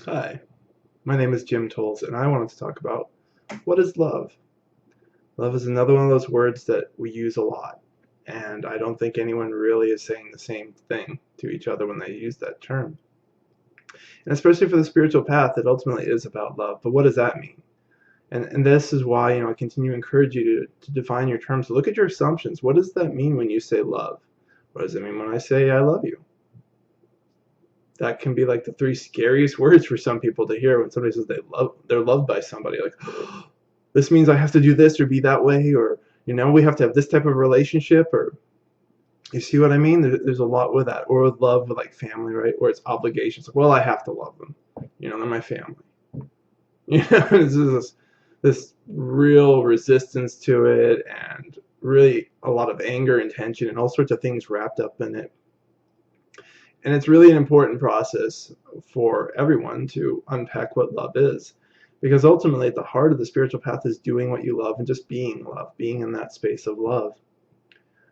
Hi, my name is Jim Tolles, and I wanted to talk about what is love? Love is another one of those words that we use a lot, and I don't think anyone really is saying the same thing to each other when they use that term. And especially for the spiritual path, it ultimately is about love. But what does that mean? And this is why I continue to encourage you to define your terms. Look at your assumptions. What does that mean when you say love? What does it mean when I say I love you? That can be like the three scariest words for some people to hear when somebody says they're loved by somebody. Like, this means I have to do this or be that way, or we have to have this type of relationship, or you see what I mean? There's a lot with that, or with love with like family, right? Or it's obligations. Like, well, I have to love them. They're my family. This is this real resistance to it, and really a lot of anger and tension and all sorts of things wrapped up in it. And it's really an important process for everyone to unpack what love is. Because ultimately, at the heart of the spiritual path is doing what you love and just being love, being in that space of love.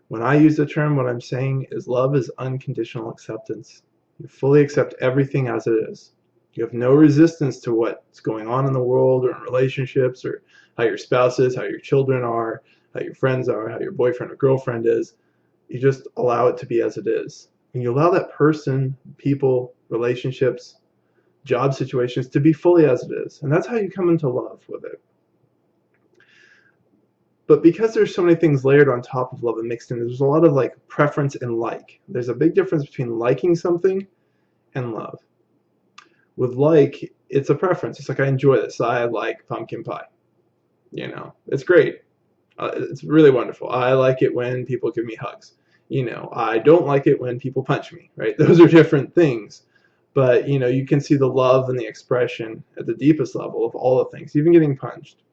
When I use the term, what I'm saying is love is unconditional acceptance. You fully accept everything as it is. You have no resistance to what's going on in the world or in relationships or how your spouse is, how your children are, how your friends are, how your boyfriend or girlfriend is. You just allow it to be as it is. And you allow that person, people, relationships, job situations to be fully as it is. And that's how you come into love with it. But because there's so many things layered on top of love and mixed in, there's a lot of like preference and like. There's a big difference between liking something and love. With like, it's a preference. It's like, I enjoy this. I like pumpkin pie. It's great. It's really wonderful. I like it when people give me hugs. I don't like it when people punch me, right? Those are different things. But, you can see the love and the expression at the deepest level of all the things, even getting punched.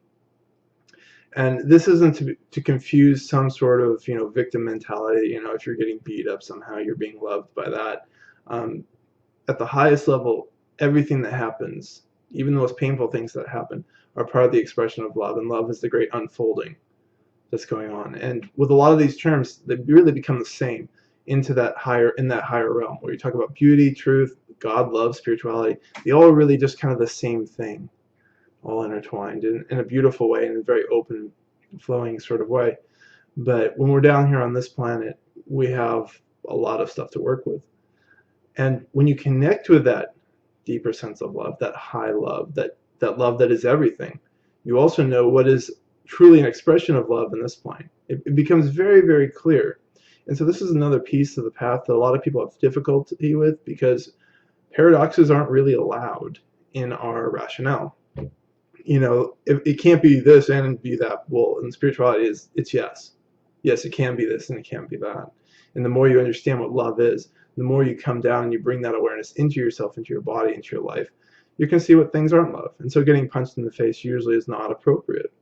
And this isn't to confuse some sort of, victim mentality. If you're getting beat up somehow, you're being loved by that. Um, at the highest level, everything that happens, even the most painful things that happen, are part of the expression of love. And love is the great unfolding that's going on. And with a lot of these terms, they really become the same in that higher realm where you talk about beauty, truth, God, love, spirituality. They all are really just kind of the same thing, all intertwined in a beautiful way, in a very open, flowing sort of way. But when we're down here on this planet, we have a lot of stuff to work with. And when you connect with that deeper sense of love, that high love, that love that is everything, you also know what is truly an expression of love in this plane. It becomes very, very clear. And so this is another piece of the path that a lot of people have difficulty with, because paradoxes aren't really allowed in our rationale. It can't be this and be that. Well, in spirituality, it's yes. Yes, it can be this and it can be that. And the more you understand what love is, the more you come down and you bring that awareness into yourself, into your body, into your life, you can see what things aren't love. And so getting punched in the face usually is not appropriate.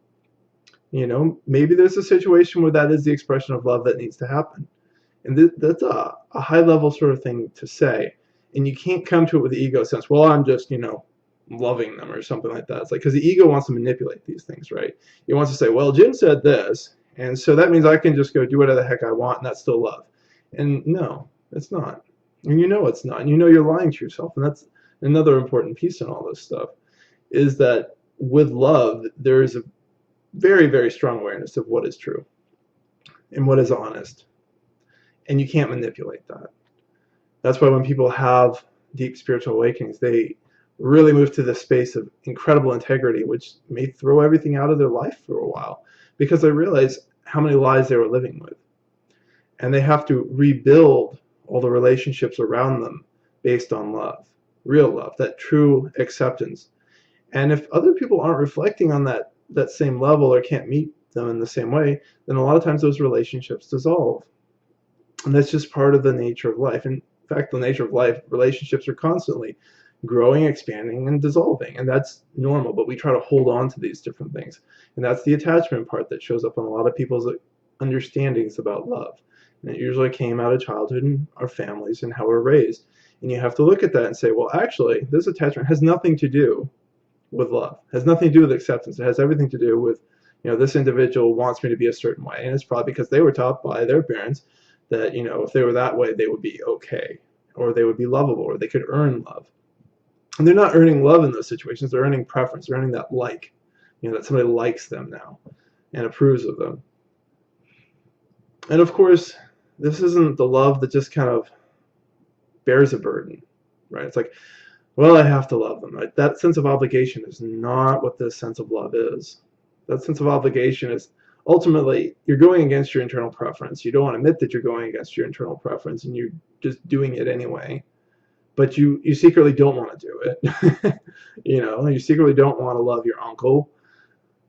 Maybe there's a situation where that is the expression of love that needs to happen. And that's a high level sort of thing to say. And you can't come to it with the ego sense, well, I'm just, loving them or something like that. It's like, because the ego wants to manipulate these things, right? It wants to say, well, Jim said this, and so that means I can just go do whatever the heck I want, and that's still love. And no, it's not. And it's not. And you're lying to yourself. And that's another important piece in all this stuff, is that with love, there is a very, very strong awareness of what is true and what is honest. And you can't manipulate that. That's why when people have deep spiritual awakenings, they really move to this space of incredible integrity, which may throw everything out of their life for a while, because they realize how many lies they were living with. And they have to rebuild all the relationships around them based on love, real love, that true acceptance. And if other people aren't reflecting on that same level or can't meet them in the same way, then a lot of times those relationships dissolve. And that's just part of the nature of life. In fact, the nature of life, relationships are constantly growing, expanding, and dissolving. And that's normal, but we try to hold on to these different things. And that's the attachment part that shows up in a lot of people's understandings about love. And it usually came out of childhood and our families and how we're raised. And you have to look at that and say, well, actually, this attachment has nothing to do with love. It has nothing to do with acceptance. It has everything to do with, this individual wants me to be a certain way. And it's probably because they were taught by their parents that, if they were that way, they would be okay, or they would be lovable, or they could earn love. And they're not earning love in those situations. They're earning preference. They're earning that like, that somebody likes them now and approves of them. And of course, this isn't the love that just kind of bears a burden, right? It's like, well, I have to love them. Right? That sense of obligation is not what this sense of love is. That sense of obligation is ultimately you're going against your internal preference. You don't want to admit that you're going against your internal preference and you're just doing it anyway. But you secretly don't want to do it. You secretly don't want to love your uncle,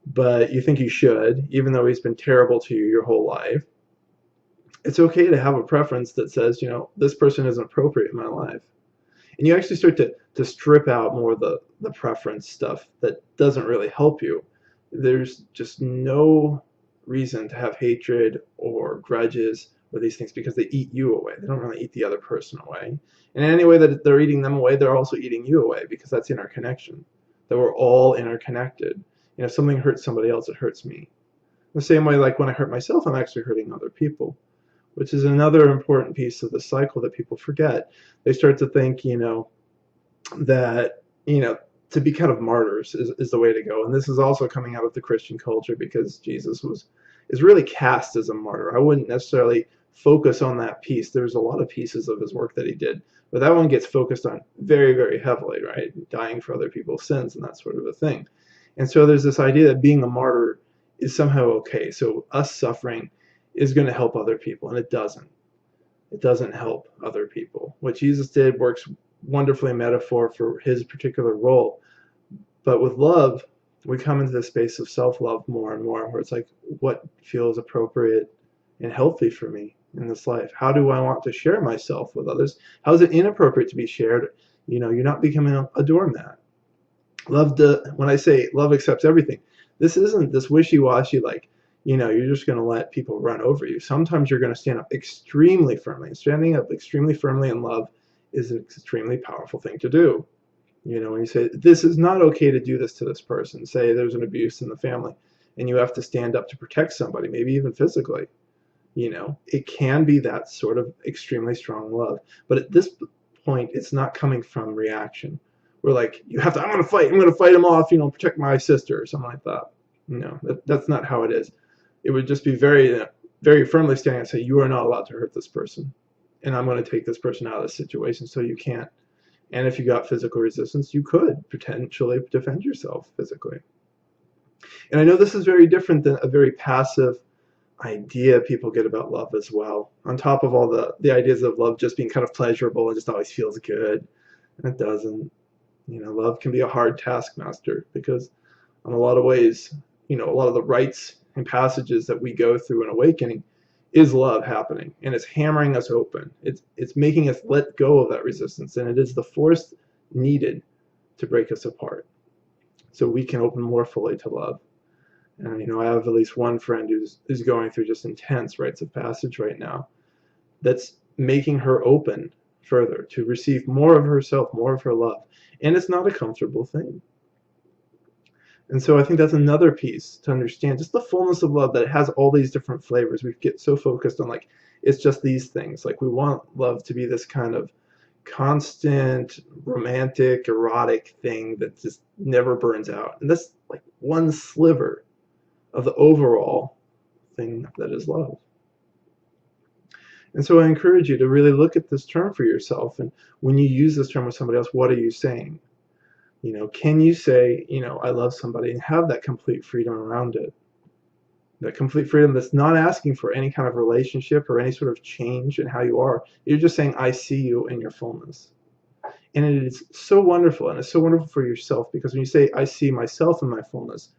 but you think you should, even though he's been terrible to you your whole life. It's okay to have a preference that says, this person isn't appropriate in my life. And you actually start to strip out more of the preference stuff that doesn't really help you. There's just no reason to have hatred or grudges or these things because they eat you away. They don't really eat the other person away. And in any way that they're eating them away, they're also eating you away because that's interconnection. That we're all interconnected. If something hurts somebody else, it hurts me. The same way, like when I hurt myself, I'm actually hurting other people, which is another important piece of the cycle that people forget. They start to think, that, to be kind of martyrs is the way to go. And this is also coming out of the Christian culture because Jesus is really cast as a martyr. I wouldn't necessarily focus on that piece. There's a lot of pieces of his work that he did, but that one gets focused on very, very heavily, right? Dying for other people's sins and that sort of a thing. And so there's this idea that being a martyr is somehow okay. So us suffering is going to help other people, and it doesn't. It doesn't help other people. What Jesus did works wonderfully in metaphor for his particular role. But with love, we come into the space of self-love more and more, where it's like, what feels appropriate and healthy for me in this life? How do I want to share myself with others? How is it inappropriate to be shared? You're not becoming a doormat. When I say love accepts everything, this isn't this wishy-washy, like, you're just going to let people run over you. Sometimes you're going to stand up extremely firmly. And standing up extremely firmly in love is an extremely powerful thing to do. When you say, this is not okay to do this to this person, say there's an abuse in the family, and you have to stand up to protect somebody, maybe even physically, it can be that sort of extremely strong love. But at this point, it's not coming from reaction. We're like, I'm going to fight him off, protect my sister or something like that. That's not how it is. It would just be very, very firmly standing and say, you are not allowed to hurt this person. And I'm going to take this person out of this situation so you can't. And if you got physical resistance, you could potentially defend yourself physically. And I know this is very different than a very passive idea people get about love as well. On top of all the ideas of love just being kind of pleasurable and just always feels good. And it doesn't. Love can be a hard taskmaster because in a lot of ways, a lot of the rites and passages that we go through in awakening is love happening, and it's hammering us open. It's making us let go of that resistance, and it is the force needed to break us apart so we can open more fully to love. And I have at least one friend who's going through just intense rites of passage right now that's making her open further to receive more of herself, more of her love. And it's not a comfortable thing. And so I think that's another piece to understand, just the fullness of love, that it has all these different flavors. We get so focused on, like, it's just these things. Like, we want love to be this kind of constant, romantic, erotic thing that just never burns out. And that's like one sliver of the overall thing that is love. And so I encourage you to really look at this term for yourself. And when you use this term with somebody else, what are you saying? Can you say, I love somebody, and have that complete freedom around it? That complete freedom that's not asking for any kind of relationship or any sort of change in how you are. You're just saying, I see you in your fullness. And it is so wonderful, and it's so wonderful for yourself, because when you say, I see myself in my fullness,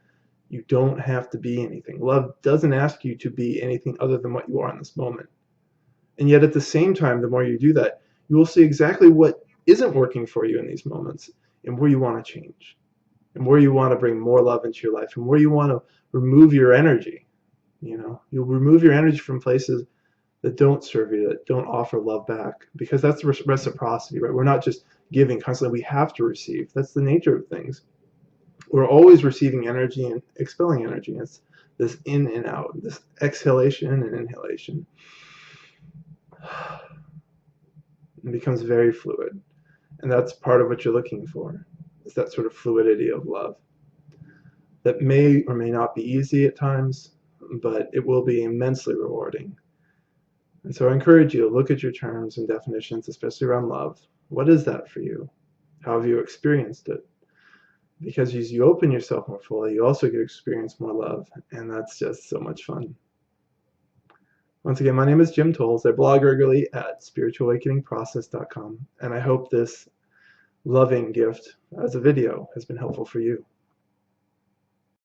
you don't have to be anything. Love doesn't ask you to be anything other than what you are in this moment. And yet at the same time, the more you do that, you will see exactly what isn't working for you in these moments, and where you want to change, and where you want to bring more love into your life, and where you want to remove your energy. You'll remove your energy from places that don't serve you, that don't offer love back, because that's reciprocity, right? We're not just giving constantly, we have to receive. That's the nature of things. We're always receiving energy and expelling energy. It's this in and out, this exhalation and inhalation. It becomes very fluid. And that's part of what you're looking for, is that sort of fluidity of love that may or may not be easy at times, but it will be immensely rewarding. And so I encourage you to look at your terms and definitions, especially around love. What is that for you? How have you experienced it? Because as you open yourself more fully, you also get to experience more love, and that's just so much fun. Once again, my name is Jim Tolles. I blog regularly at spiritualawakeningprocess.com, and I hope this loving gift as a video has been helpful for you.